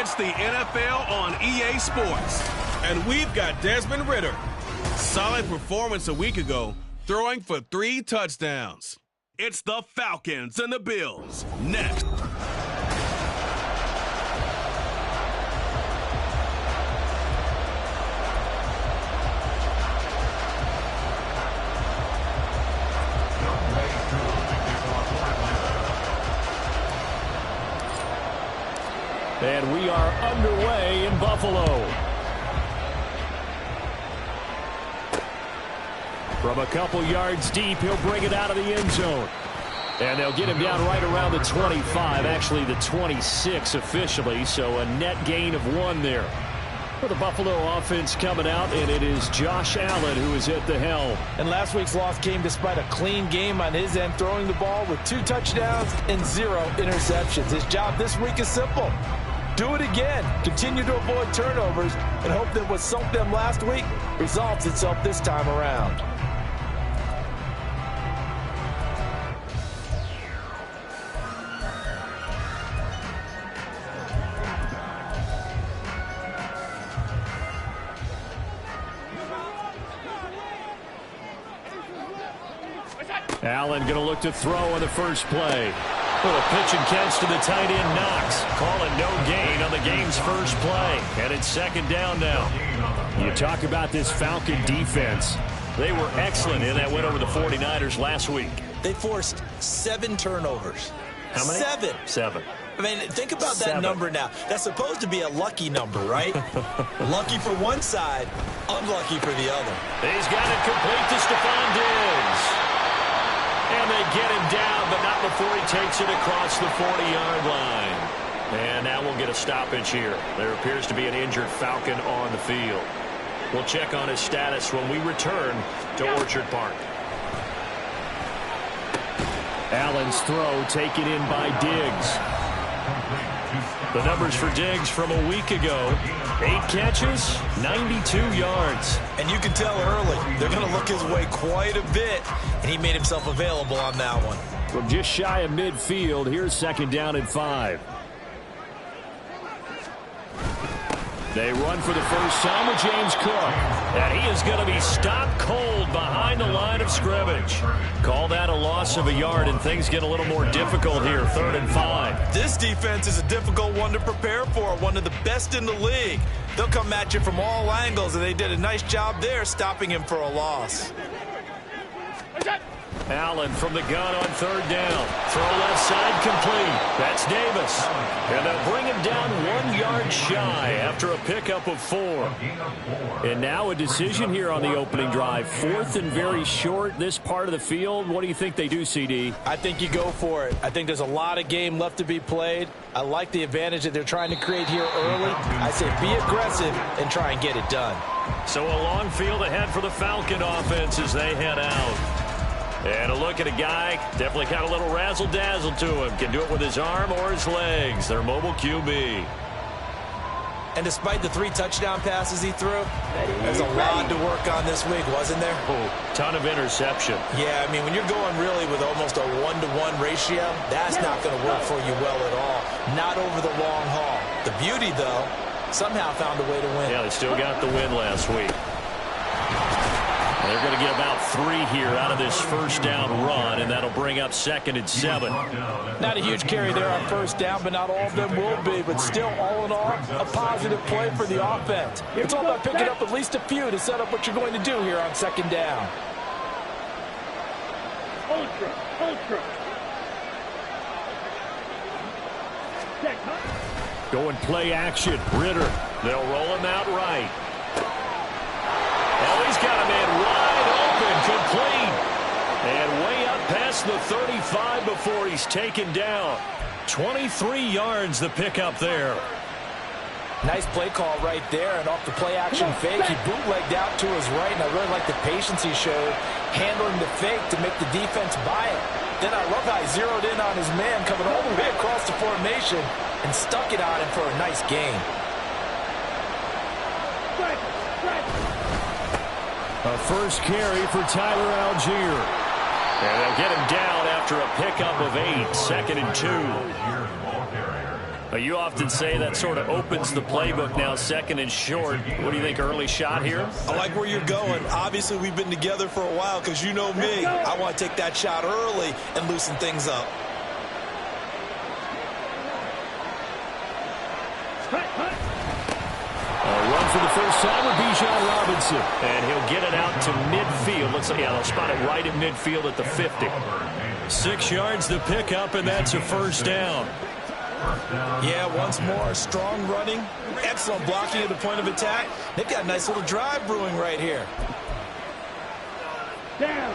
It's the NFL on EA Sports. And we've got Desmond Ridder. Solid performance a week ago, throwing for 3 touchdowns. It's the Falcons and the Bills next. And we are underway in Buffalo. From a couple yards deep, he'll bring it out of the end zone. And they'll get him down right around the 25, actually the 26 officially, so a net gain of 1 there. For the Buffalo offense coming out, and it is Josh Allen who is at the helm. And last week's loss came despite a clean game on his end, throwing the ball with 2 touchdowns and 0 interceptions. His job this week is simple. Do it again. Continue to avoid turnovers and hope that what sunk them last week resolves itself this time around. Allen going to look to throw on the first play. Little pitch and catch to the tight end, Knox. Calling no gain on the game's first play. And it's 2nd down now. You talk about this Falcon defense. They were excellent in that win over the 49ers last week. They forced 7 turnovers. How many? 7. 7. I mean, think about that number now. That's supposed to be a lucky number, right? Lucky for one side, unlucky for the other. He's got it complete to Stephon Diggs. And they get him down, but not before he takes it across the 40-yard line. And now we'll get a stoppage here. There appears to be an injured Falcon on the field. We'll check on his status when we return to Orchard Park. Allen's throw taken in by Diggs. The numbers for Diggs from a week ago: 8 catches, 92 yards. And you can tell early, they're going to look his way quite a bit, and he made himself available on that one. From just shy of midfield, here's 2nd down and 5. They run for the first time with James Cook. And he is going to be stopped cold behind the line of scrimmage. Call that a loss of a yard, and things get a little more difficult here, 3rd and 5. This defense is a difficult one to prepare for, one of the best in the league. They'll come at you from all angles, and they did a nice job there stopping him for a loss. Allen from the gun on 3rd down. Throw left side complete. That's Davis. And they'll bring him down 1 yard shy after a pickup of 4. And now a decision here on the opening drive. 4th and very short, this part of the field. What do you think they do, CD? I think you go for it. I think there's a lot of game left to be played. I like the advantage that they're trying to create here early. I say be aggressive and try and get it done. So a long field ahead for the Falcon offense as they head out. And a look at a guy, definitely got a little razzle-dazzle to him. Can do it with his arm or his legs. Their mobile QB. And despite the 3 touchdown passes he threw, there's a lot to work on this week, wasn't there? Oh, ton of interception. Yeah, I mean, when you're going really with almost a 1-to-1 ratio, that's not going to work for you well at all. Not over the long haul. The beauty, though, somehow found a way to win. Yeah, they still got the win last week. They're going to get about 3 here out of this first down run, and that'll bring up 2nd and 7. Not a huge carry there on first down, but not all of them will be. But still, all in all, a positive play for the offense. It's all about picking up at least a few to set up what you're going to do here on 2nd down. Ultra. Going play action. Ridder. They'll roll him out right. Oh, he's got a man wide open, complete. And way up past the 35 before he's taken down. 23 yards the pickup there. Nice play call right there, and off the play action fake, he bootlegged out to his right, and I really like the patience he showed handling the fake to make the defense buy it. Then I love how he zeroed in on his man coming all the way across the formation and stuck it on him for a nice gain. A first carry for Tyler Algier. And they'll get him down after a pickup of 8, 2nd and 2. Well, you often say that sort of opens the playbook now, second and short. What do you think, early shot here? I like where you're going. Obviously, we've been together for a while because you know me. I want to take that shot early and loosen things up. A run for the first time with Bijan Robinson. And he'll get it out to midfield. Looks like, yeah, they'll spot it right at midfield at the 50. 6 yards the pickup, and that's a first down. Yeah, once more, strong running, excellent blocking at the point of attack. They've got a nice little drive brewing right here. Down.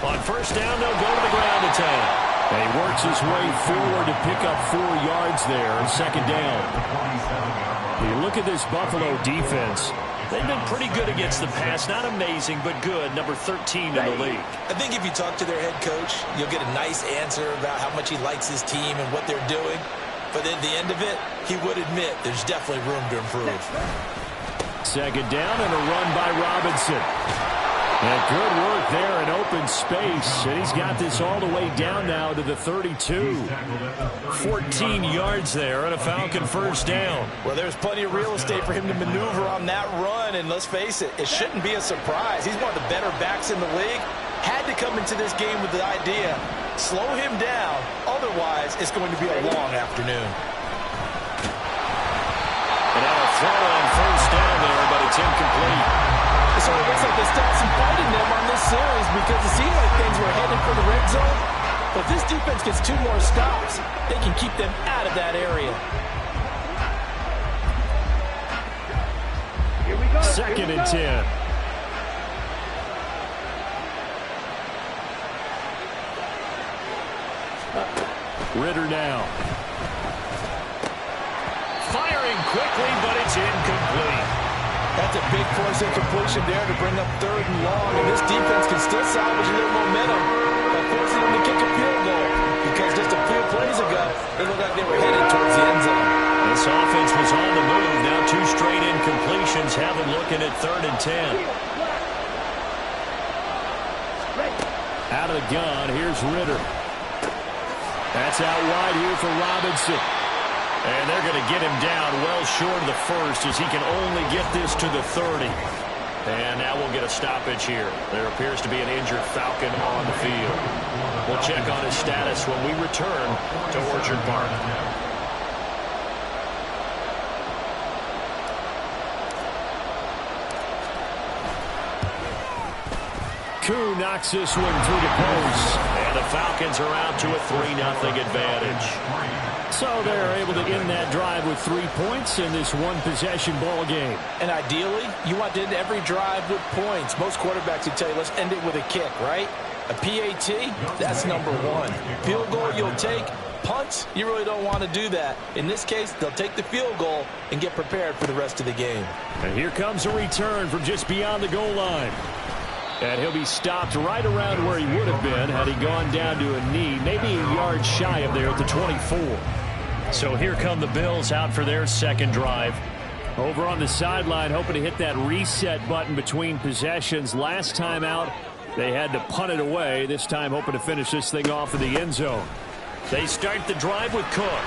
On first down, they'll go to the ground attack. And he works his way forward to pick up 4 yards there on second down. You look at this Buffalo defense. They've been pretty good against the pass. Not amazing, but good. Number 13 in the league. I think if you talk to their head coach, you'll get a nice answer about how much he likes his team and what they're doing. But at the end of it, he would admit there's definitely room to improve. Second down and a run by Robinson. And good work there in open space. And he's got this all the way down now to the 32. 14 yards there and a Falcon first down. Well, there's plenty of real estate for him to maneuver on that run. And let's face it, it shouldn't be a surprise. He's one of the better backs in the league. Had to come into this game with the idea, slow him down. Otherwise, it's going to be a long afternoon. And now a throw on first down there, but it's incomplete. It sort of looks like they stopped some fighting them on this series because it seemed like things were headed for the red zone. But if this defense gets 2 more stops, they can keep them out of that area. Here we go. Second and 10. Ritter now. Firing quickly, but it's incomplete. That's a big force incompletion there to bring up 3rd and long, and this defense can still salvage a little momentum by forcing them to kick a field goal, because just a few plays ago, they looked like they were headed towards the end zone. This offense was on the move. Now 2 straight incompletions have them looking at 3rd and 10. Out of the gun, here's Ritter. That's out wide here for Robinson. And they're going to get him down well short of the first as he can only get this to the 30. And now we'll get a stoppage here. There appears to be an injured Falcon on the field. We'll check on his status when we return to Orchard Park. Koo knocks this one through the post. And the Falcons are out to a 3-0 advantage. So they're able to end that drive with 3 points in this one-possession ball game. And ideally, you want to end every drive with points. Most quarterbacks would tell you, let's end it with a kick, right? A PAT, that's number 1. Field goal you'll take. Punts, you really don't want to do that. In this case, they'll take the field goal and get prepared for the rest of the game. And here comes a return from just beyond the goal line. And he'll be stopped right around where he would have been had he gone down to a knee, maybe a yard shy of there at the 24. So here come the Bills out for their second drive. Over on the sideline, hoping to hit that reset button between possessions. Last time out, they had to punt it away. This time, hoping to finish this thing off in the end zone. They start the drive with Cook.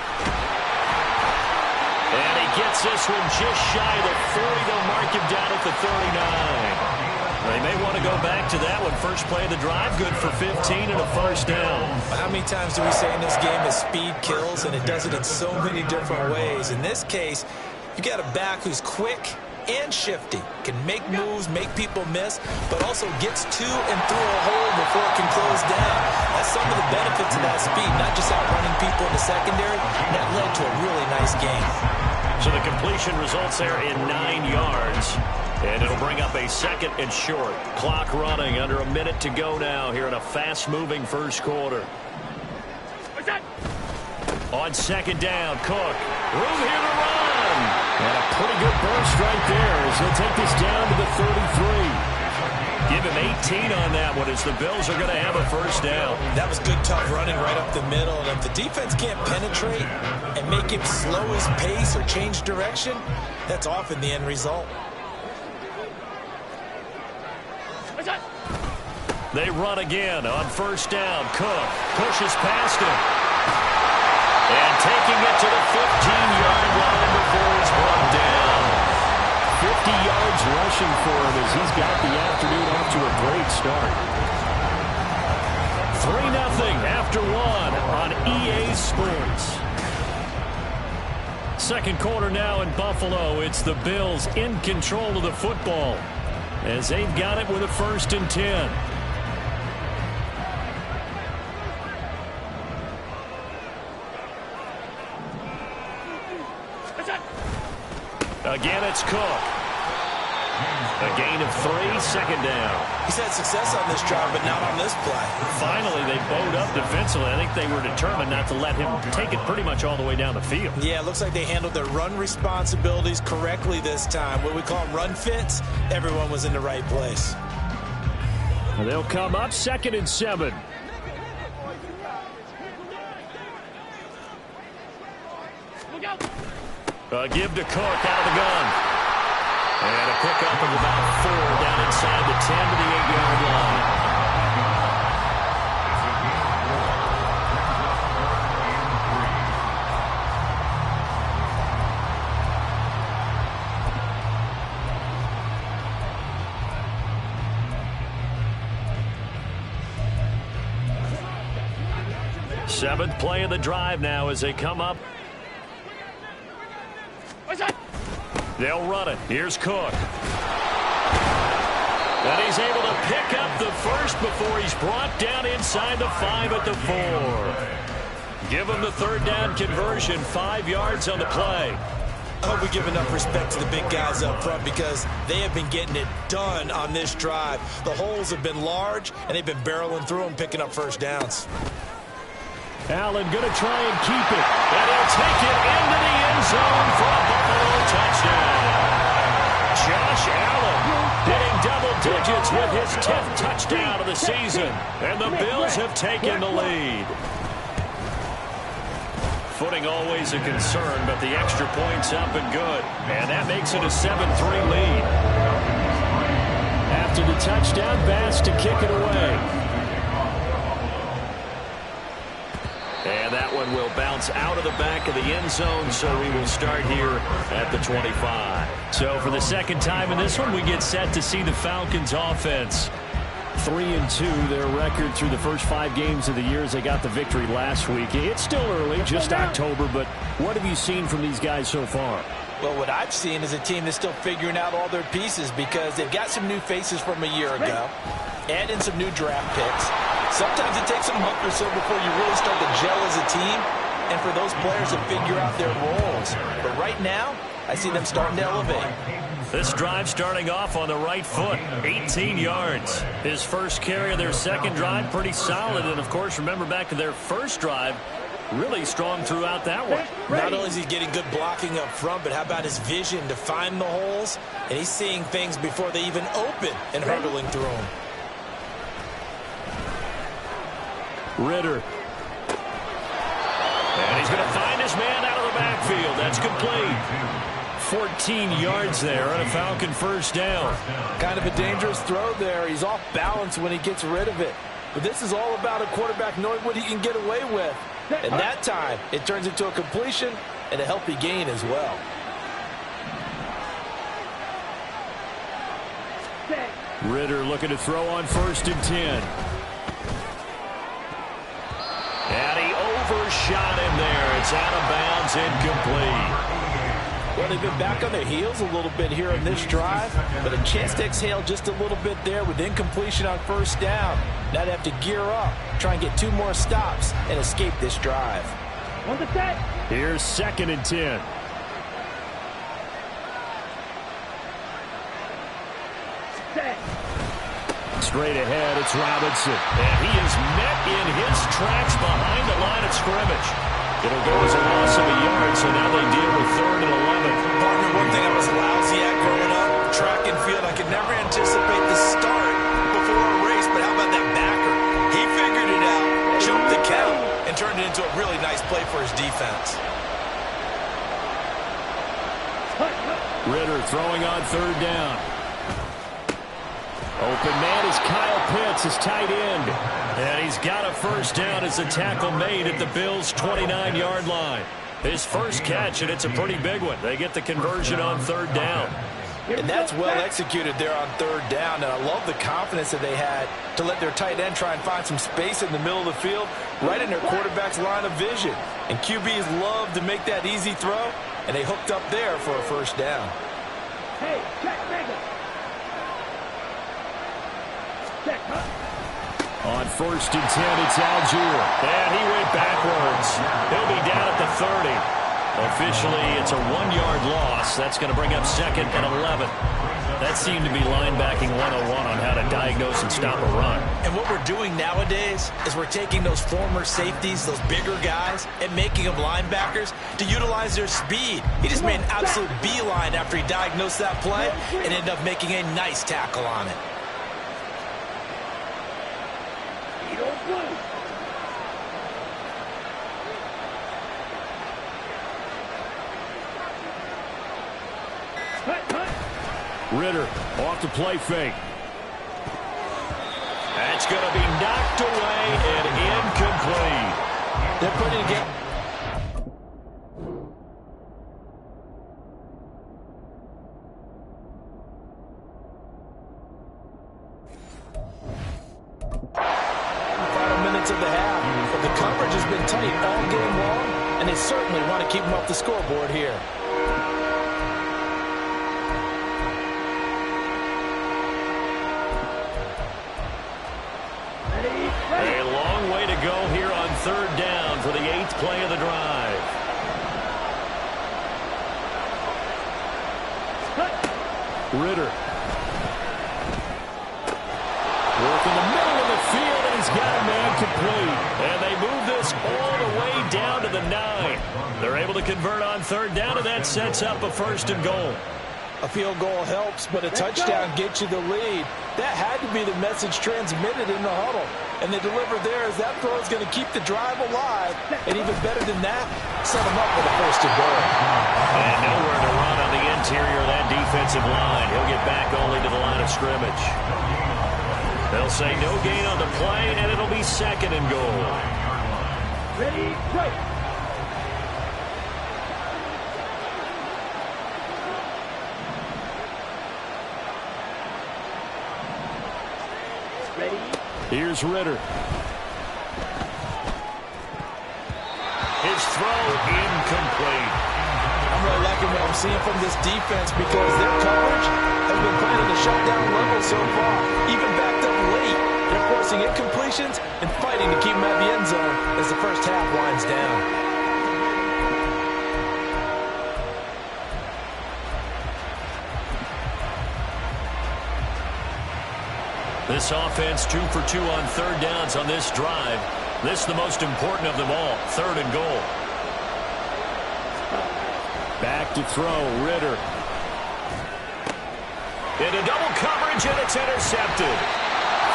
And he gets this one just shy of the 40. They'll mark him down at the 39. They may want to go back to that one. First play of the drive, good for 15 and a first down. How many times do we say in this game that speed kills, and it does it in so many different ways? In this case, you got a back who's quick and shifty, can make moves, make people miss, but also gets to and through a hole before it can close down. That's some of the benefits of that speed, not just outrunning people in the secondary. That led to a really nice game. So the completion results there in 9 yards. And it'll bring up a second and short. Clock running, under a minute to go now here in a fast-moving first quarter. On second down, Cook. Room here to run. And a pretty good burst right there as he'll take this down to the 33. Give him 18 on that one as the Bills are going to have a first down. That was good, tough running right up the middle. And if the defense can't penetrate and make him slow his pace or change direction, that's often the end result. They run again on first down. Cook pushes past him. And taking it to the 15-yard line before he's brought down. 50 yards rushing for him as he's got the afternoon off to a great start. 3-0 after one on EA Sports. Second quarter now in Buffalo. It's the Bills in control of the football as they've got it with a 1st and 10. Again, it's Cook. A gain of 3, 2nd down. He's had success on this drive, but not on this play. Finally, they bowed up defensively. I think they were determined not to let him take it pretty much all the way down the field. Yeah, it looks like they handled their run responsibilities correctly this time. What we call them run fits, everyone was in the right place. And they'll come up 2nd and 7. Give to Cook out of the gun. And a pickup of about 4 down inside the 10 to the 8-yard line. Seventh play of the drive now as they come up. They'll run it. Here's Cook. And he's able to pick up the first before he's brought down inside the 5 at the 4. Give him the 3rd down conversion, 5 yards on the play. I hope we give enough respect to the big guys up front because they have been getting it done on this drive. The holes have been large, and they've been barreling through them, picking up first downs. Allen going to try and keep it. And he'll take it into the end zone for a Buffalo touchdown. Josh Allen hitting double digits with his 10th touchdown of the season. And the Bills have taken the lead. Footing always a concern, but the extra point's up and good. And that makes it a 7-3 lead. After the touchdown, Bass to kick it away. And that one will bounce out of the back of the end zone, so we will start here at the 25. So for the second time in this one, we get set to see the Falcons offense. 3-2, their record through the first 5 games of the year as they got the victory last week. It's still early, just October, but what have you seen from these guys so far? Well, what I've seen is a team that's still figuring out all their pieces because they've got some new faces from a year ago, add in some new draft picks. Sometimes it takes a month or so before you really start to gel as a team and for those players to figure out their roles. But right now, I see them starting to elevate. This drive starting off on the right foot, 18 yards. His first carry of their second drive, pretty solid. And, of course, remember back to their first drive, really strong throughout that one. Not only is he getting good blocking up front, but how about his vision to find the holes? And he's seeing things before they even open and hurdling through them. Ritter. And he's going to find his man out of the backfield. That's complete. 14 yards there on a Falcon first down. Kind of a dangerous throw there. He's off balance when he gets rid of it. But this is all about a quarterback knowing what he can get away with. And that time, it turns into a completion and a healthy gain as well. Ritter looking to throw on 1st and 10. And he overshot him there. It's out of bounds, incomplete. Well, they've been back on their heels a little bit here on this drive, but a chance to exhale just a little bit there with incompletion on first down. Now they have to gear up, try and get 2 more stops, and escape this drive. Here's 2nd and 10. Straight ahead, it's Robinson. And he is met in his tracks behind the line of scrimmage. It'll go as a loss of a yard, so now they deal with 3rd and 11. Partner, one thing I was lousy at growing up, track and field, I could never anticipate the start for a race, but how about that backer? He figured it out, choked the count, and turned it into a really nice play for his defense. Ritter throwing on third down. Open man is Kyle Pitts, his tight end. And he's got a first down as the tackle made at the Bills' 29-yard line. His first catch, and it's a pretty big one. They get the conversion on third down. And that's well executed there on third down. And I love the confidence that they had to let their tight end try and find some space in the middle of the field, right in their quarterback's line of vision. And QBs love to make that easy throw, and they hooked up there for a first down. Hey, check, On 1st and 10, it's Algier. And he went backwards. He'll be down at the 30. Officially, it's a 1-yard loss. That's going to bring up 2nd and 11. That seemed to be linebacking 101 on how to diagnose and stop a run. And what we're doing nowadays is we're taking those former safeties, those bigger guys, and making them linebackers to utilize their speed. He just made an absolute beeline after he diagnosed that play and ended up making a nice tackle on it. Ritter off the play fake. That's going to be knocked away and incomplete. They're putting it again. Final minutes of the half, but the coverage has been tight all game long, and they certainly want to keep them off the scoreboard here. A long way to go here on third down for the 8th play of the drive. Ritter. Work in the middle of the field, and he's got a man complete. And they move this all the way down to the 9. They're able to convert on third down, and that sets up a 1st and goal. A field goal helps, but a touchdown gets you the lead. That had to be the message transmitted in the huddle. And they delivered there as that throw is going to keep the drive alive. And even better than that, set them up with a 1st and goal. And nowhere to run on the interior of that defensive line. He'll get back only to the line of scrimmage. They'll say no gain on the play, and it'll be 2nd and goal. Ready, right. Here's Ritter. His throw incomplete. I'm really liking what I'm seeing from this defense because their coverage has been playing at a shutdown level so far, even backed up late. They're forcing incompletions and fighting to keep them at the end zone as the first half winds down. This offense 2 for 2 on third downs on this drive. This is the most important of them all, 3rd and goal. Back to throw, Ritter. Into double coverage, and it's intercepted.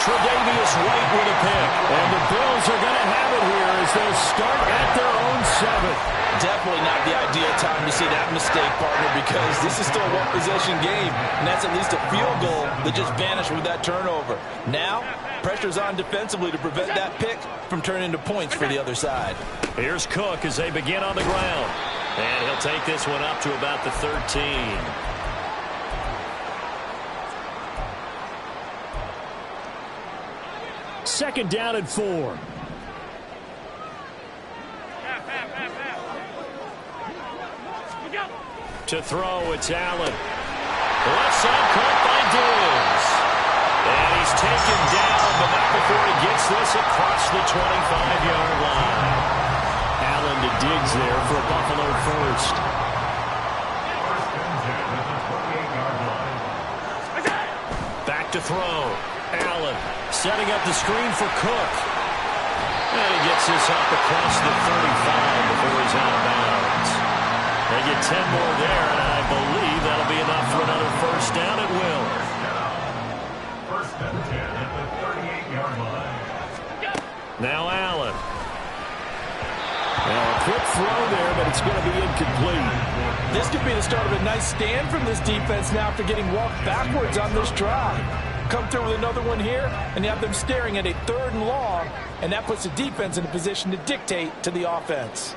Tre'Davious White with a pick. And the Bills are going to have it here as they'll start at their own 7. Definitely not the ideal time to see that mistake, partner, because this is still a one-possession game, and that's at least a field goal that just vanished with that turnover. Now, pressure's on defensively to prevent that pick from turning into points for the other side. Here's Cook as they begin on the ground. And he'll take this one up to about the 13. 2nd down and 4. To throw, it's Allen. Left side caught by Diggs. And he's taken down, but not before he gets this across the 25-yard line. Allen to Diggs there for a Buffalo first. Back to throw. Allen setting up the screen for Cook. And he gets this up across the 35 before he's out of bounds. They get 10 more there, and I believe that'll be enough for another first down. It will. 1st and 10 at the Now Allen. Now a quick throw there, but it's going to be incomplete. This could be the start of a nice stand from this defense now after getting walked backwards on this drive. Come through with another one here, and you have them staring at a 3rd and long, and that puts the defense in a position to dictate to the offense.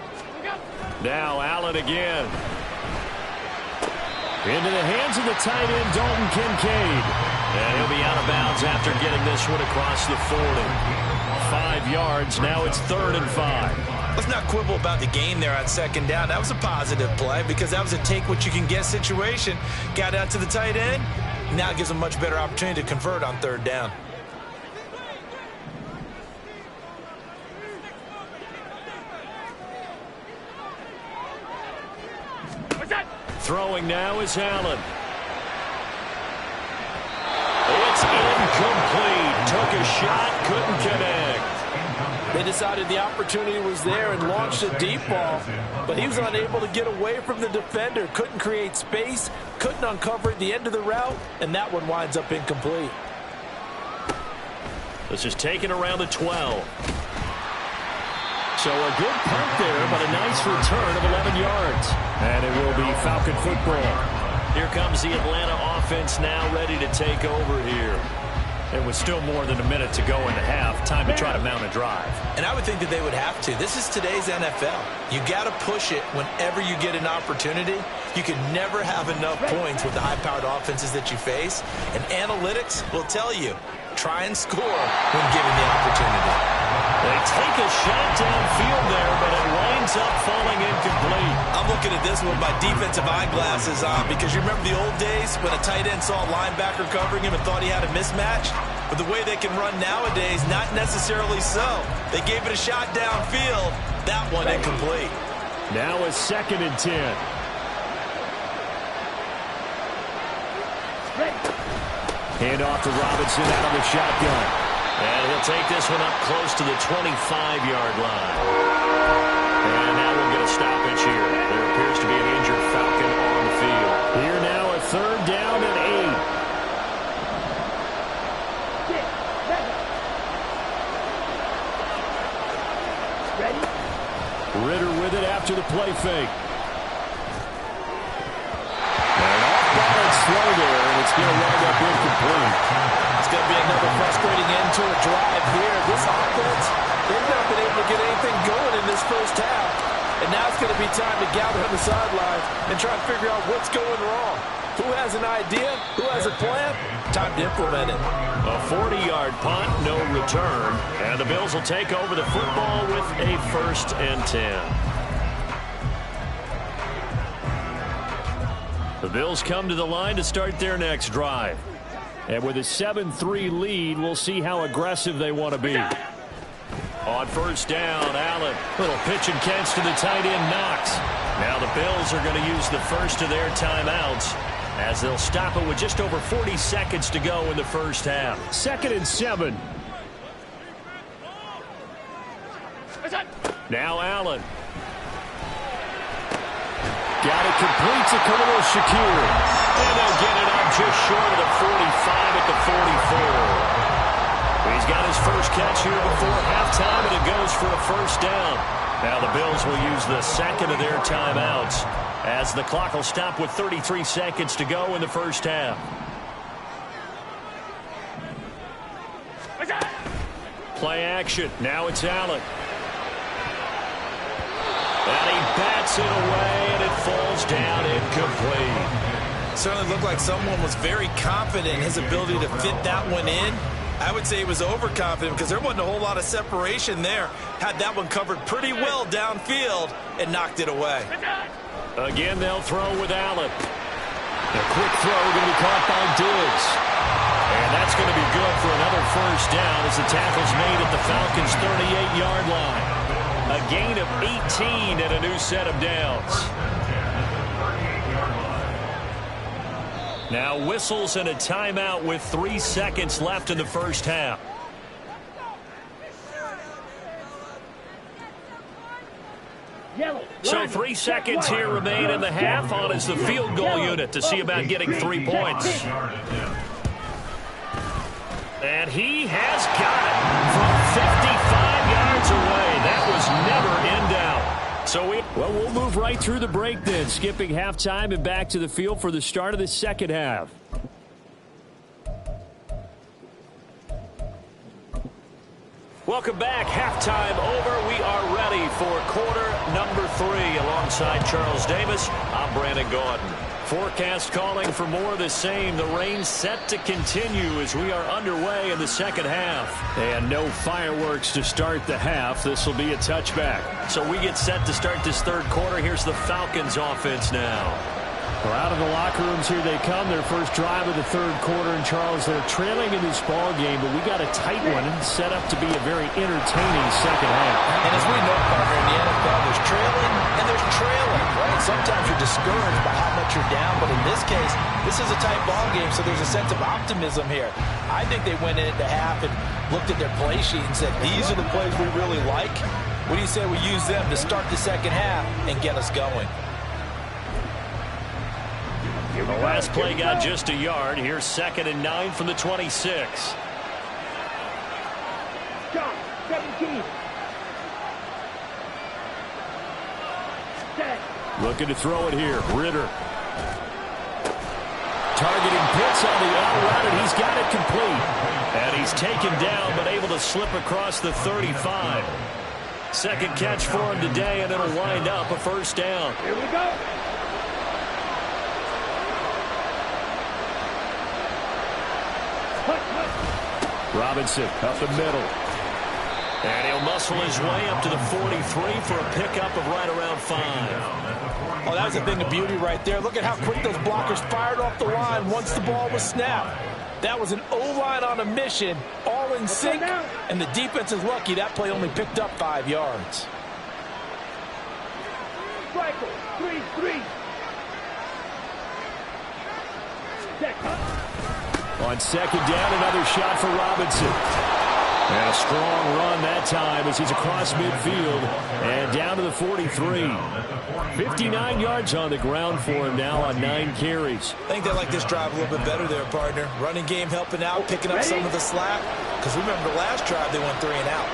Now Allen again. Into the hands of the tight end, Dalton Kincaid. And he'll be out of bounds after getting this one across the 40. 5 yards, now it's 3rd and 5. Let's not quibble about the gain there on 2nd down. That was a positive play because that was a take-what-you-can-get situation. Got out to the tight end. Now it gives them a much better opportunity to convert on 3rd down. Throwing now is Allen. It's incomplete. Took a shot, couldn't connect. They decided the opportunity was there and launched a deep ball, but he was unable to get away from the defender. Couldn't create space, couldn't uncover at the end of the route, and that one winds up incomplete. This is taken around the 12. So a good punt there, but a nice return of 11 yards. And it will be Falcon football. Here comes the Atlanta offense now ready to take over here. And with still more than a minute to go in the half, time to try to mount a drive. And I would think that they would have to. This is today's NFL. You got to push it whenever you get an opportunity. You can never have enough points with the high-powered offenses that you face. And analytics will tell you, try and score when given the opportunity. They take a shot downfield there, but it winds up falling incomplete. I'm looking at this with my defensive eyeglasses on because you remember the old days when a tight end saw a linebacker covering him and thought he had a mismatch? But the way they can run nowadays, not necessarily so. They gave it a shot downfield. That one incomplete. Now a 2nd and 10. Hand off to Robinson out of the shotgun. And he'll take this one up close to the 25-yard line. And now we'll get a stoppage here. There appears to be an injured Falcon on the field. Here now a 3rd down and 8. Ready? Ritter with it after the play fake. And off-balance throw there, and it's going to wind up incomplete. It's going to be another frustrating end to a drive here. This offense, they've not been able to get anything going in this first half. And now it's going to be time to gather on the sidelines and try to figure out what's going wrong. Who has an idea? Who has a plan? Time to implement it. A 40-yard punt, no return. And the Bills will take over the football with a 1st and 10. The Bills come to the line to start their next drive. And with a 7-3 lead, we'll see how aggressive they want to be. On 1st down, Allen. Little pitch and catch to the tight end, Knox. Now the Bills are going to use the first of their timeouts as they'll stop it with just over 40 seconds to go in the first half. 2nd and 7. Now Allen. Got it complete to Khalil Shakir. And they'll get it up just short of the 45 at the 44. He's got his first catch here before halftime, and it goes for a 1st down. Now the Bills will use the 2nd of their timeouts as the clock will stop with 33 seconds to go in the first half. Play action. Now it's Allen. And he bats it away, and it falls down incomplete. Certainly looked like someone was very confident in his ability to fit that one in. I would say he was overconfident because there wasn't a whole lot of separation there. Had that one covered pretty well downfield and knocked it away. Again, they'll throw with Allen. A quick throw going to be caught by Diggs. And that's going to be good for another 1st down as the tackle's made at the Falcons' 38-yard line. A gain of 18 and a new set of downs. Now whistles and a timeout with 3 seconds left in the first half. So 3 seconds here remain in the half on as the field goal unit to see about getting 3 points. And he has got it from 55 yards. Well, we'll move right through the break then, skipping halftime and back to the field for the start of the second half. Welcome back. Halftime over. We are ready for quarter number 3. Alongside Charles Davis, I'm Brandon Gaudin. Forecast calling for more of the same. The rain set to continue as we are underway in the second half. And no fireworks to start the half. This will be a touchback. So we get set to start this third quarter. Here's the Falcons offense now. Well, out of the locker rooms, here they come. Their first drive of the third quarter. And, Charles, they're trailing in this ball game, but we got a tight one set up to be a very entertaining second half. And as we know, partner, in the NFL, there's trailing and there's trailing, right? Sometimes you're discouraged by how much you're down, but in this case, this is a tight ball game, so there's a sense of optimism here. I think they went into half and looked at their play sheet and said, these are the plays we really like. What do you say we use them to start the second half and get us going? The last play got just a yard. Here's 2nd and 9 from the 26. John, 17. Set. Looking to throw it here. Ritter. Targeting Pitts on the out route, and he's got it complete. And he's taken down, but able to slip across the 35. Second catch for him today, and it'll wind up a first down. Here we go. Robinson up the middle. And he'll muscle his way up to the 43 for a pickup of right around 5. Oh, that was a thing of beauty right there. Look at how quick those blockers fired off the line once the ball was snapped. That was an O-line on a mission, all in sync, and the defense is lucky that play only picked up 5 yards. Striker, 3-3. On second down, another shot for Robinson. And a strong run that time as he's across midfield and down to the 43. 59 yards on the ground for him now on 9 carries. I think they like this drive a little bit better there, partner. Running game helping out, picking up some of the slack. Because remember the last drive, they went 3 and out.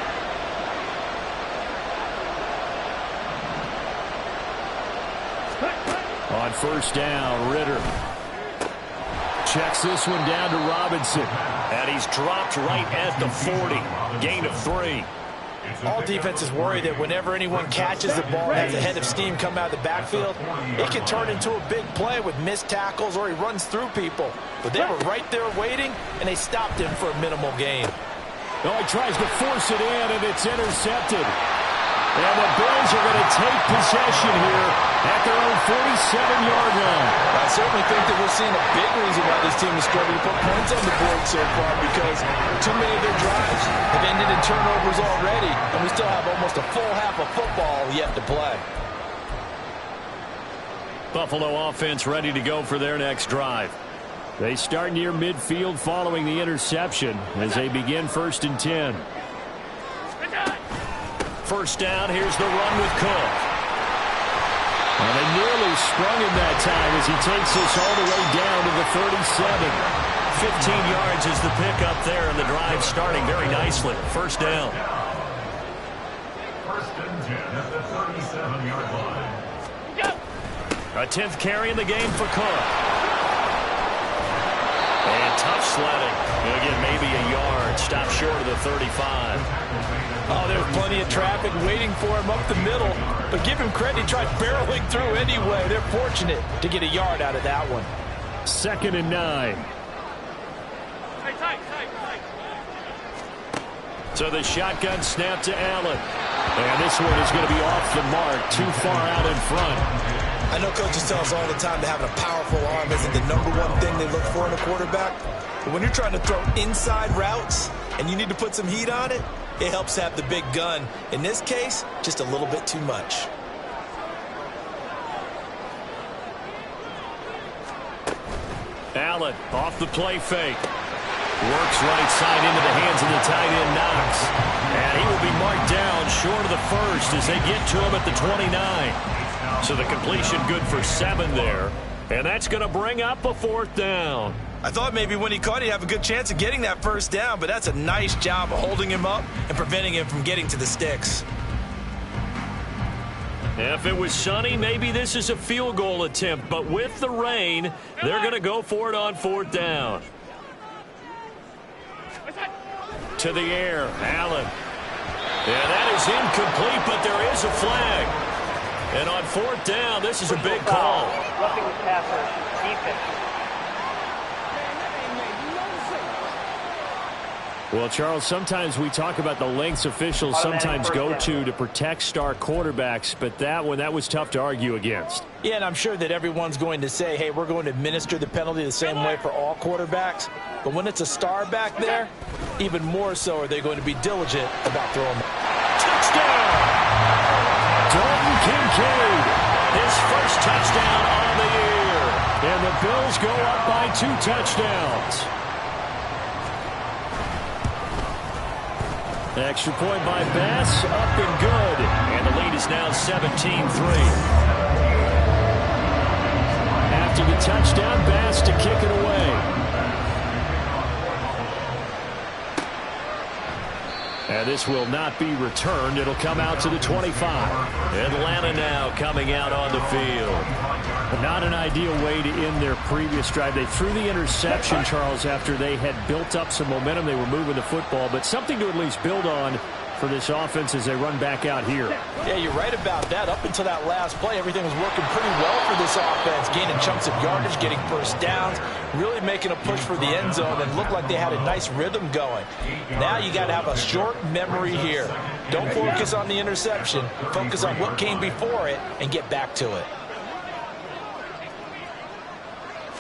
On first down, Ritter checks this one down to Robinson. And he's dropped right at the 40. Gain of 3. All defenses worry that whenever anyone catches the ball and has a head of steam come out of the backfield, it can turn into a big play with missed tackles or he runs through people. But they were right there waiting, and they stopped him for a minimal gain. Oh, he tries to force it in, and it's intercepted. And the Bills are going to take possession here at their own 47-yard line. I certainly think that we're seeing a big reason why this team is struggling to put points on the board so far, because too many of their drives have ended in turnovers already, and we still have almost a full half of football yet to play. Buffalo offense ready to go for their next drive. They start near midfield following the interception as they begin 1st and 10. First down, here's the run with Cook. And they nearly sprung him that time as he takes this all the way down to the 37. 15 yards is the pickup there, and the drive starting very nicely. First down. First and 10 at the 37-yard line. A 10th carry in the game for Cook. And tough sledding. He'll get maybe a yard. Stop short of the 35. Oh, there's plenty of traffic waiting for him up the middle. But give him credit, he tried barreling through anyway. They're fortunate to get a yard out of that one. 2nd and 9. So the shotgun snap to Allen. And this one is going to be off the mark, too far out in front. I know coaches tell us all the time that having a powerful arm isn't the #1 thing they look for in a quarterback. But when you're trying to throw inside routes and you need to put some heat on it, it helps to have the big gun. In this case, just a little bit too much. Allen off the play fake. Works right side into the hands of the tight end Knox. And he will be marked down short of the first as they get to him at the 29. So the completion good for 7 there. And that's going to bring up a 4th down. I thought maybe when he caught it, he'd have a good chance of getting that first down, but that's a nice job of holding him up and preventing him from getting to the sticks. If it was sunny, maybe this is a field goal attempt. But with the rain, they're going to go for it on 4th down. To the air, Allen. Yeah, that is incomplete, but there is a flag. And on 4th down, this is a big call. Roughing the passer, defense. Well, Charles, sometimes we talk about the lengths officials sometimes go to protect star quarterbacks, but that one, that was tough to argue against. Yeah, and I'm sure that everyone's going to say, hey, we're going to administer the penalty the same way for all quarterbacks. But when it's a star back there, even more so are they going to be diligent about throwing. Touchdown! Dalton Kincaid, his first touchdown on the year. And the Bills go up by 2 touchdowns. Extra point by Bass, up and good. And the lead is now 17-3. After the touchdown, Bass to kick it away. And this will not be returned. It'll come out to the 25. Atlanta now coming out on the field. Not an ideal way to end their previous drive. They threw the interception, Charles, after they had built up some momentum. They were moving the football, but something to at least build on for this offense as they run back out here. Yeah, you're right about that. Up until that last play, everything was working pretty well for this offense, gaining chunks of yardage, getting first downs, really making a push for the end zone, and looked like they had a nice rhythm going. Now you got to have a short memory here. Don't focus on the interception. Focus on what came before it and get back to it.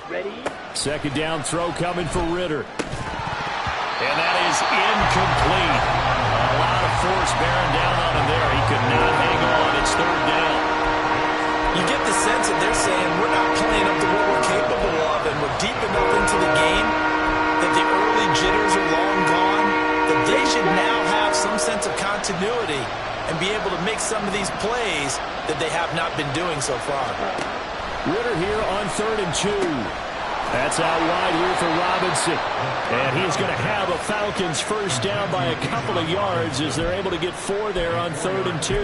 Ready? Second down throw coming for Ritter. And that is incomplete. A lot of force bearing down on him there. He could not hang on. It's 3rd down. You get the sense that they're saying we're not playing up to what we're capable of, and we're deep enough into the game that the early jitters are long gone, that they should now have some sense of continuity and be able to make some of these plays that they have not been doing so far. Ritter here on 3rd and 2. That's out wide here for Robinson. And he's going to have a Falcons first down by a couple of yards as they're able to get 4 there on 3rd and 2.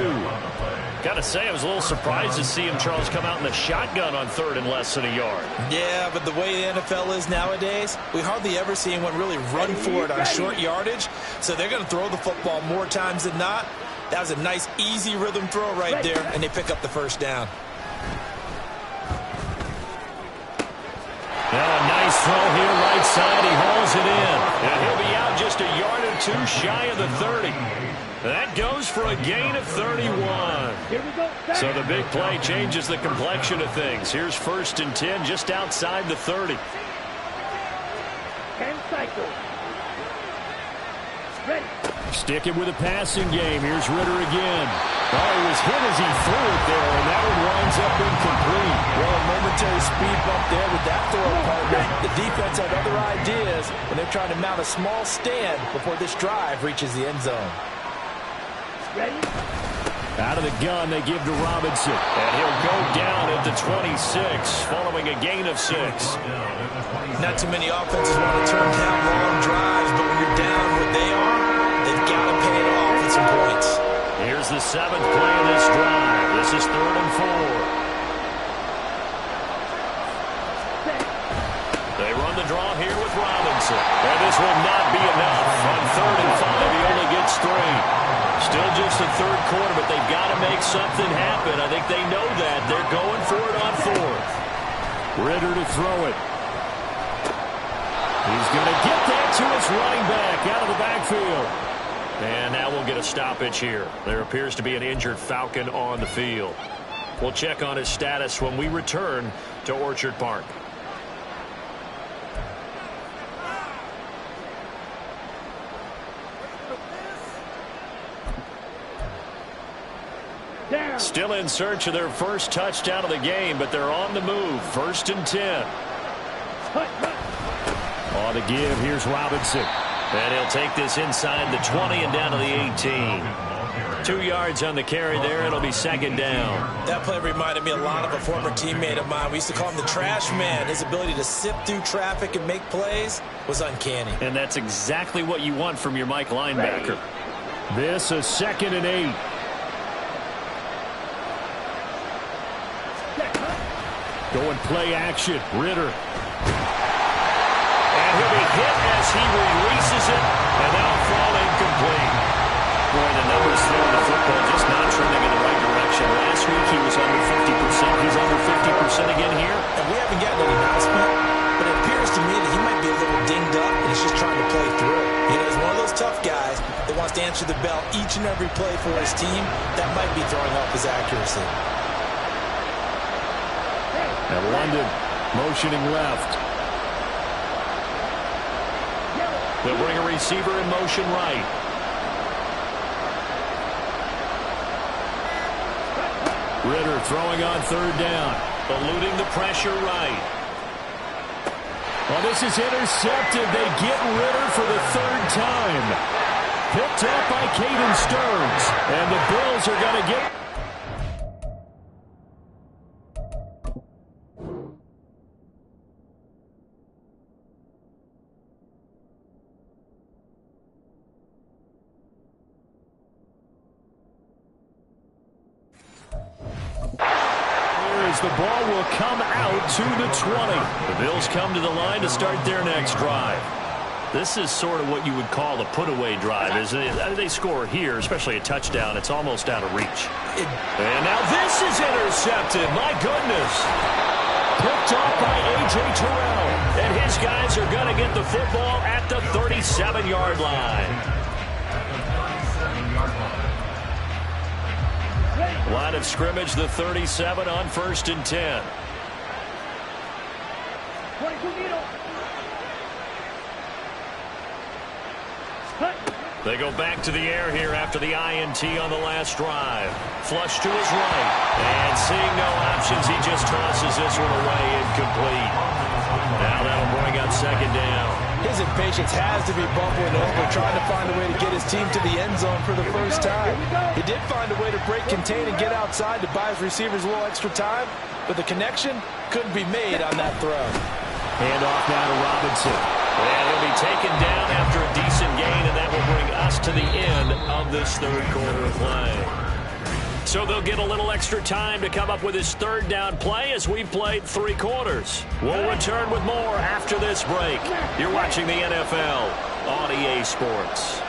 Got to say, I was a little surprised to see him, Charles, come out in the shotgun on 3rd and less than a yard. Yeah, but the way the NFL is nowadays, we hardly ever see anyone really run for it on short yardage. So they're going to throw the football more times than not. That was a nice, easy rhythm throw right there, and they pick up the first down. Now a nice throw here, right side. He hauls it in. And he'll be out just a yard or 2 shy of the 30. That goes for a gain of 31. So the big play changes the complexion of things. Here's 1st and 10 just outside the 30. 10 cycles. Ready. Sticking with a passing game. Here's Ritter again. Oh, he was hit as he threw it there, and that one winds up incomplete. Well, a momentary speed bump there with that throw, partner. The defense had other ideas when they're trying to mount a small stand before this drive reaches the end zone. Ready? Out of the gun, they give to Robinson. And he'll go down at the 26, following a gain of 6. Not too many offenses want to turn down long drives, but when you're down where they are, they've got to pay it off with some points. Here's the 7th play of this drive. This is 3rd and 4. They run the draw here with Robinson. And this will not be enough. On 3rd and 5, he only gets 3. Still just the 3rd quarter, but they've got to make something happen. I think they know that. They're going for it on 4th. Ritter to throw it. He's going to get that to his running back out of the backfield. And now we'll get a stoppage here. There appears to be an injured Falcon on the field. We'll check on his status when we return to Orchard Park. Down. Still in search of their first touchdown of the game, but they're on the move. 1st and 10. On the give, here's Robinson. And he'll take this inside the 20 and down to the 18. 2 yards on the carry there. It'll be 2nd down. That play reminded me a lot of a former teammate of mine. We used to call him the trash man. His ability to sift through traffic and make plays was uncanny. And that's exactly what you want from your Mike linebacker. This is 2nd and 8. Going play action. Ritter. And he'll be hit as he releases it, and that'll fall incomplete. Boy, the numbers throwing the football just not trending in the right direction. Last week he was under 50%. He's under 50% again here. And we haven't gotten an announcement, but it appears to me that he might be a little dinged up, and he's just trying to play through it. You know, he's one of those tough guys that wants to answer the bell each and every play for his team. That might be throwing off his accuracy. And London motioning left. They'll bring a receiver in motion right. Ritter throwing on third down. Eluding the pressure right. Well, this is intercepted. They get Ritter for the third time. Picked up by Caden Stearns. And the Bills are going to get... The ball will come out to the 20. The Bills come to the line to start their next drive. This is sort of what you would call a put-away drive, isn't it? They score here, especially a touchdown. It's almost out of reach. And now this is intercepted. My goodness. Picked off by A.J. Terrell. And his guys are going to get the football at the 37-yard line. Line of scrimmage, the 37 on 1st and 10. They go back to the air here after the INT on the last drive. Flush to his right. And seeing no options, he just tosses this one away incomplete. Now that'll bring up second down. His impatience has to be bubbling over, trying to find a way to get his team to the end zone for the first time. He did find a way to break contain and get outside to buy his receivers a little extra time, but the connection couldn't be made on that throw. Hand off now to Robinson. And he'll be taken down after a decent gain, and that will bring us to the end of this third quarter of play. So they'll get a little extra time to come up with his third down play as we've played 3 quarters. We'll return with more after this break. You're watching the NFL on EA Sports.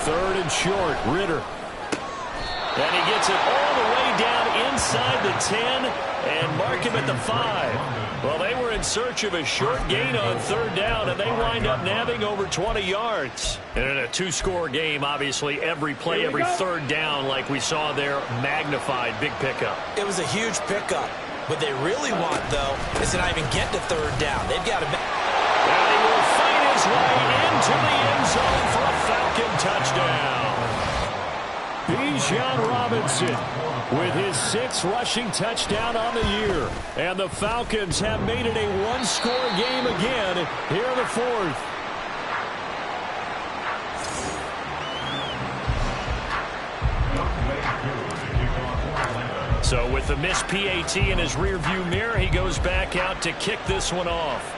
Third and short, Ritter. And he gets it all the way down inside the 10 and mark him at the 5. Well, they were in search of a short gain on third down, and they wind up nabbing over 20 yards. And in a 2-score game, obviously, every play, every third down, like we saw there, magnified, big pickup. It was a huge pickup. What they really want, though, is to not even get to third down. They've got to... And he will fight his way into the end zone for a Falcon touchdown. Bijan Robinson with his 6th rushing touchdown on the year. And the Falcons have made it a 1-score game again here in the 4th. So with the missed PAT in his rearview mirror, he goes back out to kick this one off.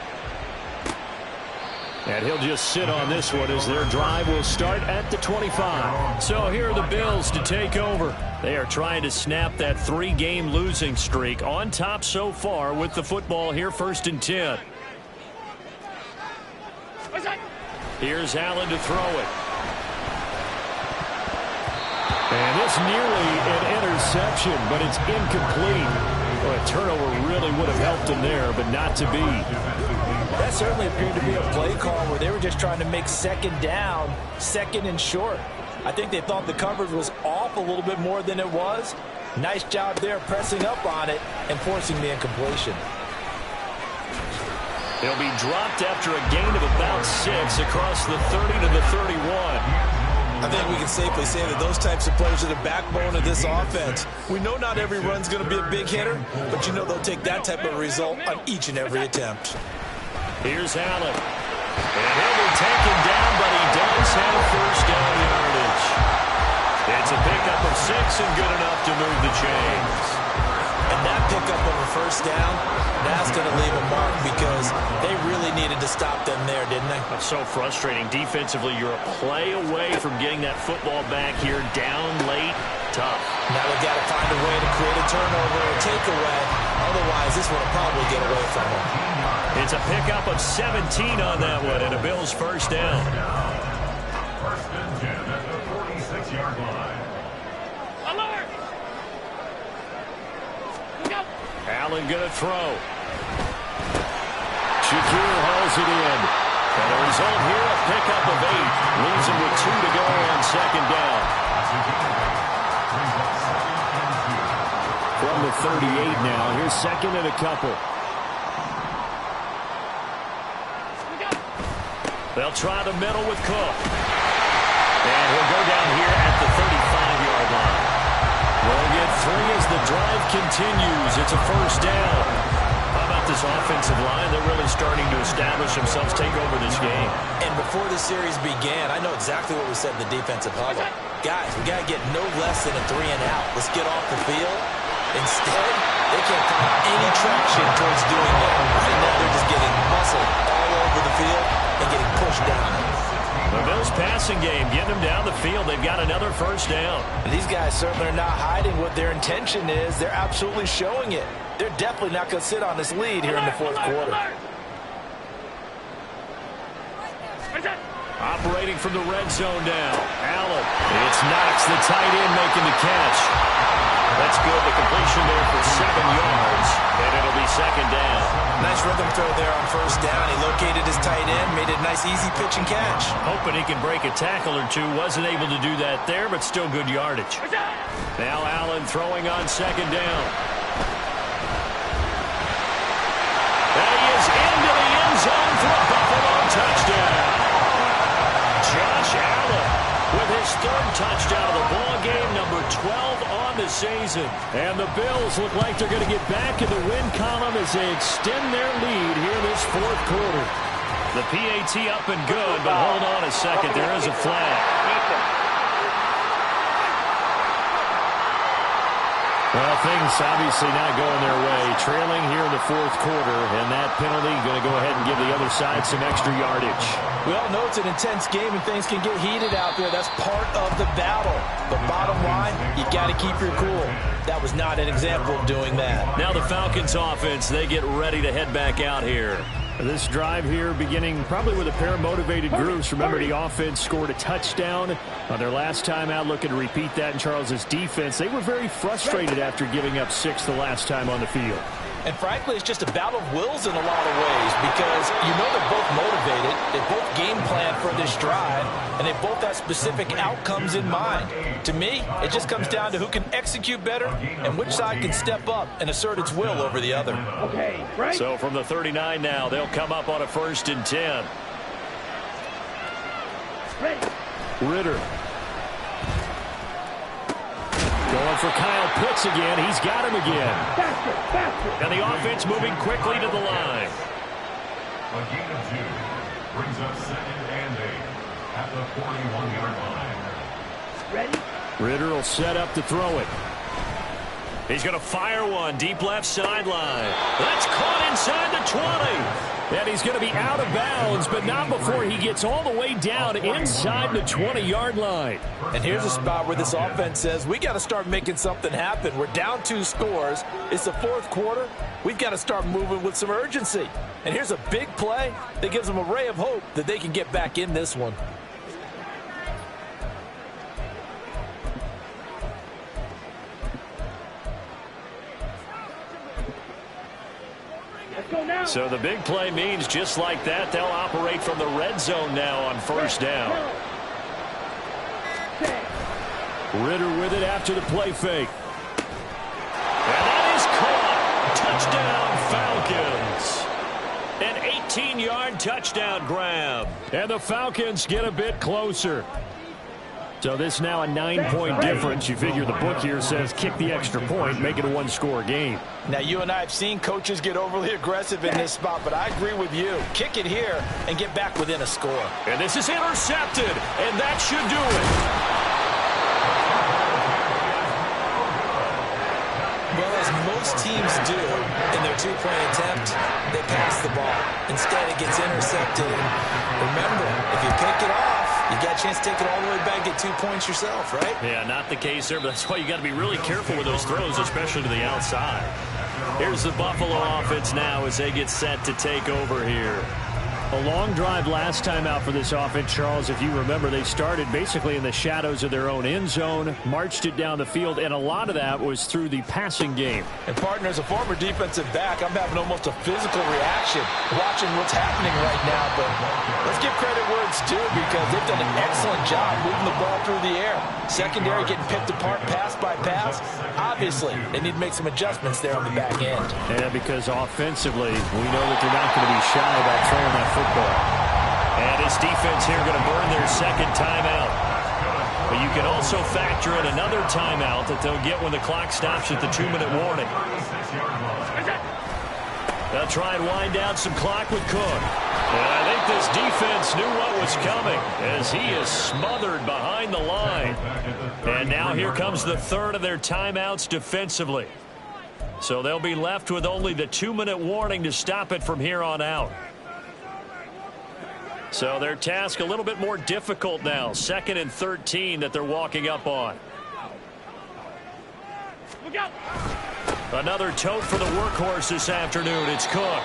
And he'll just sit on this one as their drive will start at the 25. So here are the Bills to take over. They are trying to snap that 3-game losing streak, on top so far with the football here, 1st and 10. Here's Allen to throw it. And this nearly an interception, but it's incomplete. Well, a turnover really would have helped him there, but not to be. That certainly appeared to be a play call where they were just trying to make second down, 2nd and short. I think they thought the coverage was off a little bit more than it was. Nice job there pressing up on it and forcing the incompletion. He'll be dropped after a gain of about 6 across the 30 to the 31. I think we can safely say that those types of players are the backbone of this offense. We know not every run's going to be a big hitter, but you know they'll take that type of result on each and every attempt. Here's Allen. And he'll be taken down, but he does have first down yardage. It's a pickup of 6 and good enough to move the chains. And that pickup of a first down, that's going to leave a mark because they really needed to stop them there, didn't they? That's so frustrating. Defensively, you're a play away from getting that football back here, down late, tough. Now they've got to find a way to create a turnover or takeaway. Otherwise, this one will probably get away from them. It's a pickup of 17 on that one, and a Bills first down. First and 10 at the 46-yard line. Alert! Go! Allen going to throw. Shakir hauls it in. And the result here, a pickup of 8. Leaves him with 2 to go on second down. From the 38 now. Here's second and a couple. They'll try the middle with Cook. And he'll go down here at the 35-yard line. They'll get 3 as the drive continues. It's a first down. How about this offensive line? They're really starting to establish themselves, take over this game. And before the series began, I know exactly what we said in the defensive huddle. Guys, we got to get no less than a 3 and out. Let's get off the field. Instead, they can't find any traction towards doing that. Right now, they're just getting muscled all over the field and getting pushed down. The Bills passing game, getting them down the field. They've got another first down. And these guys certainly are not hiding what their intention is. They're absolutely showing it. They're definitely not going to sit on this lead here in the fourth quarter. Operating from the red zone now. Allen. It's Knox, the tight end, making the catch. That's good. The completion there for 7 yards. And it'll be second down. Nice rhythm throw there on first down. He located his tight end, made it a nice easy pitch and catch. Hoping he can break a tackle or two. Wasn't able to do that there, but still good yardage. Now Allen throwing on second down. And he is into the end zone for a Buffalo touchdown. Josh Allen with his 3rd touchdown of the ball game, number 12 on the season. And the Bills look like they're going to get back in the win column as they extend their lead here this fourth quarter. The PAT up and good, but hold on a second. There is a flag. Well, things obviously not going their way. Trailing here in the fourth quarter, and that penalty going to go ahead and give the other side some extra yardage. We all know it's an intense game and things can get heated out there. That's part of the battle. But bottom line, you got to keep your cool. That was not an example of doing that. Now the Falcons offense, they get ready to head back out here. This drive here beginning probably with a pair of motivated groups. Remember, the offense scored a touchdown on their last time out, looking to repeat that in Charles's defense. They were very frustrated after giving up 6 the last time on the field. And frankly, it's just a battle of wills in a lot of ways because you know they're both motivated, they both game plan for this drive, and they both have specific outcomes in mind. To me, it just comes down to who can execute better and which side can step up and assert its will over the other. Okay, right? So from the 39 now, they'll come up on a 1st and 10. Ready. Ritter. Going for Kyle Pitts again. He's got him again. Faster, faster. And the offense moving quickly to the line. A gain of 2 brings up 2nd and 8 at the 41-yard line. Ready. Ritter will set up to throw it. He's going to fire one deep left sideline. That's caught inside the 20. And he's going to be out of bounds, but not before he gets all the way down inside the 20-yard line. And here's a spot where this offense says, we got to start making something happen. We're down 2 scores. It's the fourth quarter. We've got to start moving with some urgency. And here's a big play that gives them a ray of hope that they can get back in this one. So the big play means just like that, they'll operate from the red zone now on first down. Ritter with it after the play fake. And that is caught. Touchdown, Falcons. An 18-yard touchdown grab. And the Falcons get a bit closer. So this now a 9-point difference. You figure the book here says kick the extra point, make it a 1-score game. Now, you and I have seen coaches get overly aggressive in this spot, but I agree with you. Kick it here and get back within a score. And this is intercepted, and that should do it. Well, as most teams do in their 2-point attempt, they pass the ball. Instead, it gets intercepted. And remember, if you pick it off, you got a chance to take it all the way back, get 2 points yourself, right? Yeah, not the case there, but that's why you got to be really careful with those throws, especially to the outside. Here's the Buffalo offense now as they get set to take over here. A long drive last time out for this offense, Charles. If you remember, they started basically in the shadows of their own end zone, marched it down the field, and a lot of that was through the passing game. And, partner, as a former defensive back, I'm having almost a physical reaction watching what's happening right now. But let's give credit where it's due because they've done an excellent job moving the ball through the air. Secondary getting picked apart pass by pass. Obviously, they need to make some adjustments there on the back end. Yeah, because offensively, we know that they're not going to be shy about throwing that football. And this defense here going to burn their second timeout. But you can also factor in another timeout that they'll get when the clock stops at the 2-minute warning. They'll try and wind down some clock with Cook. And I think this defense knew what was coming as he is smothered behind the line. And now here comes the third of their timeouts defensively. So they'll be left with only the 2-minute warning to stop it from here on out. So their task a little bit more difficult now. 2nd and 13 that they're walking up on. Another tote for the workhorse this afternoon. It's Cook.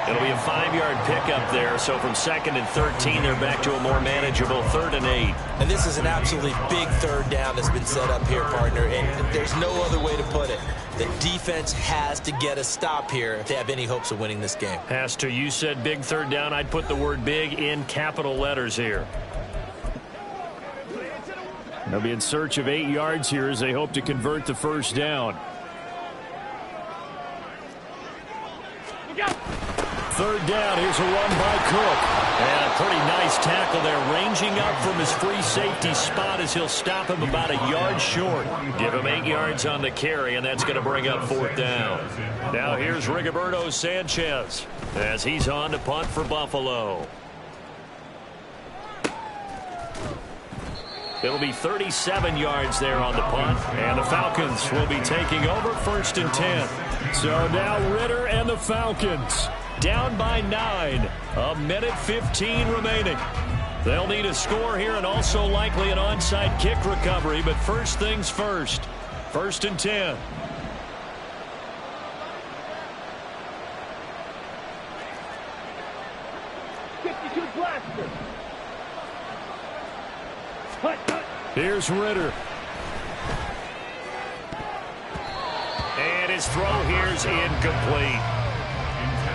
It'll be a 5-yard pickup there. So from 2nd and 13, they're back to a more manageable 3rd and 8. And this is an absolutely big third down that's been set up here, partner. And there's no other way to put it. The defense has to get a stop here if they have any hopes of winning this game. Has to. You said big third down. I'd put the word big in capital letters here. They'll be in search of 8 yards here as they hope to convert the first down. Third down. Here's a run by Cook. And a pretty nice tackle there, ranging up from his free safety spot as he'll stop him about a yard short. Give him 8 yards on the carry, and that's going to bring up 4th down. Now here's Rigoberto Sanchez as he's on to punt for Buffalo. It'll be 37 yards there on the punt, and the Falcons will be taking over 1st and 10. So now Ritter and the Falcons down by 9. A minute 15 remaining. They'll need a score here and also likely an onside kick recovery, but first things first. 1st and 10. Here's Ritter. And his throw here's incomplete.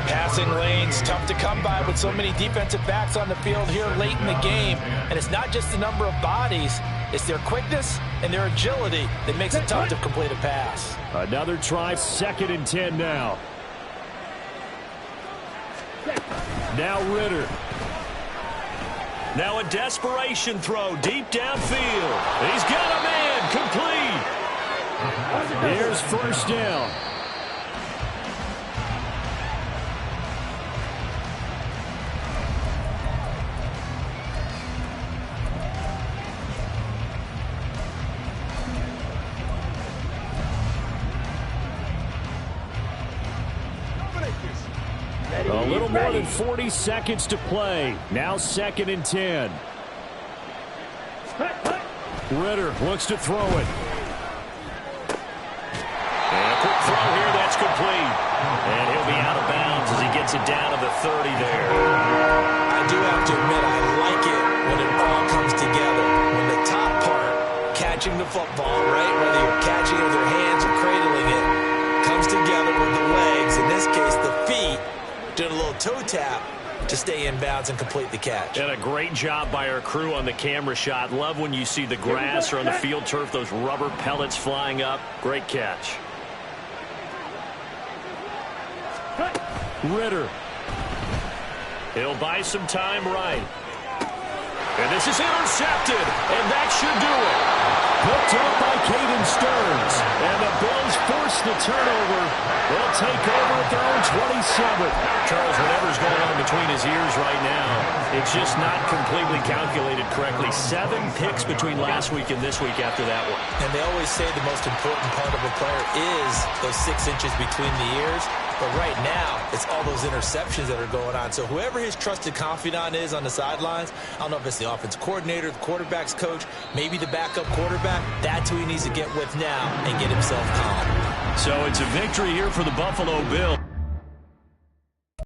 Passing lanes, tough to come by with so many defensive backs on the field here late in the game. And it's not just the number of bodies, it's their quickness and their agility that makes it tough to complete a pass. Another try, 2nd and 10 now. Now Ritter. Now a desperation throw deep downfield. He's got a man, complete. Here's first down. A little more than 40 seconds to play. Now 2nd and 10. Ritter looks to throw it. And a quick throw here, that's complete. And he'll be out of bounds as he gets it down to the 30 there. I do have to admit, I like it when it all comes together. When the top part, catching the football, right? Whether you're catching it with your hands or cradling it, comes together with the legs. In this case, the feet. Did a little toe tap to stay in bounds and complete the catch. And a great job by our crew on the camera shot. Love when you see the grass or on the field turf, those rubber pellets flying up. Great catch. Ritter. He'll buy some time right. And this is intercepted, and that should do it. Picked up by Caden Stearns. And the Bills force the turnover. They'll take over at their own 27. Charles, whatever's going on between his ears right now, it's just not completely calculated correctly. 7 picks between last week and this week after that one. And they always say the most important part of a player is those 6 inches between the ears. But right now, it's all those interceptions that are going on. So whoever his trusted confidant is on the sidelines, I don't know if it's the offense coordinator, the quarterback's coach, maybe the backup quarterback, that's who he needs to get with now and get himself calm. So it's a victory here for the Buffalo Bills.